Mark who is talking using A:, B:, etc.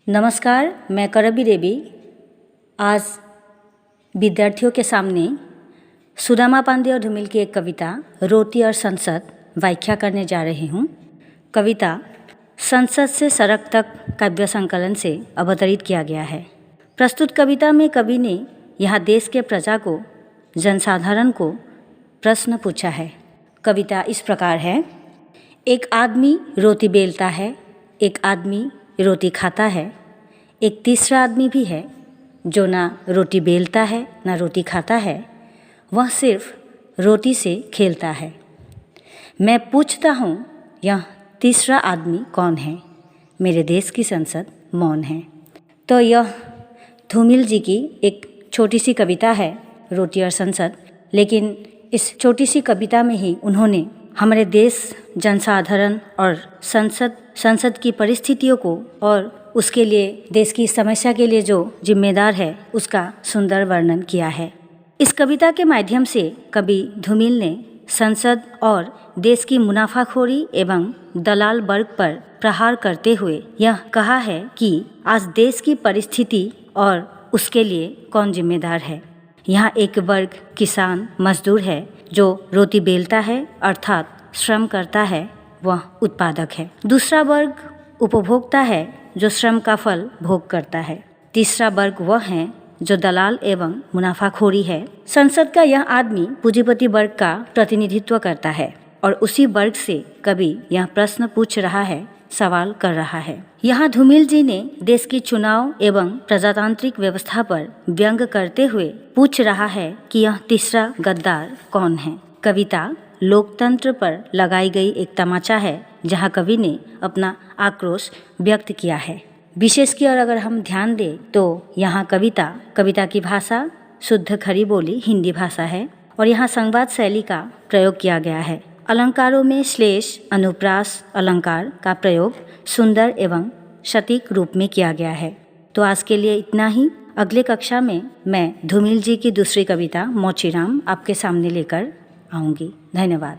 A: नमस्कार, मैं करबी देवी आज विद्यार्थियों के सामने सुदामा पांडे और धूमिल की एक कविता रोटी और संसद व्याख्या करने जा रही हूँ। कविता संसद से सड़क तक काव्य संकलन से अवतरित किया गया है। प्रस्तुत कविता में कवि ने यहाँ देश के प्रजा को, जनसाधारण को प्रश्न पूछा है। कविता इस प्रकार है। एक आदमी रोटी बेलता है, एक आदमी रोटी खाता है, एक तीसरा आदमी भी है जो ना रोटी बेलता है ना रोटी खाता है, वह सिर्फ रोटी से खेलता है। मैं पूछता हूँ, यह तीसरा आदमी कौन है? मेरे देश की संसद मौन है। तो यह धूमिल जी की एक छोटी सी कविता है, रोटी और संसद। लेकिन इस छोटी सी कविता में ही उन्होंने हमारे देश, जनसाधारण और संसद की परिस्थितियों को और उसके लिए, देश की समस्या के लिए जो जिम्मेदार है, उसका सुंदर वर्णन किया है। इस कविता के माध्यम से कवि धूमिल ने संसद और देश की मुनाफाखोरी एवं दलाल वर्ग पर प्रहार करते हुए यह कहा है कि आज देश की परिस्थिति और उसके लिए कौन जिम्मेदार है। यहाँ एक वर्ग किसान मजदूर है जो रोटी बेलता है, अर्थात श्रम करता है, वह उत्पादक है। दूसरा वर्ग उपभोक्ता है जो श्रम का फल भोग करता है। तीसरा वर्ग वह है जो दलाल एवं मुनाफाखोरी है। संसद का यह आदमी पूंजीपति वर्ग का प्रतिनिधित्व करता है और उसी वर्ग से कवि यह प्रश्न पूछ रहा है, सवाल कर रहा है। यहाँ धूमिल जी ने देश की चुनाव एवं प्रजातांत्रिक व्यवस्था पर व्यंग करते हुए पूछ रहा है कि यह तीसरा गद्दार कौन है। कविता लोकतंत्र पर लगाई गई एक तमाचा है, जहाँ कवि ने अपना आक्रोश व्यक्त किया है। विशेष की और अगर हम ध्यान दें तो यहाँ कविता की भाषा शुद्ध खरी बोली हिंदी भाषा है और यहाँ संवाद शैली का प्रयोग किया गया है। अलंकारों में श्लेष, अनुप्रास अलंकार का प्रयोग सुंदर एवं सटीक रूप में किया गया है। तो आज के लिए इतना ही। अगले कक्षा में मैं धूमिल जी की दूसरी कविता मोचीराम आपके सामने लेकर आऊँगी। धन्यवाद।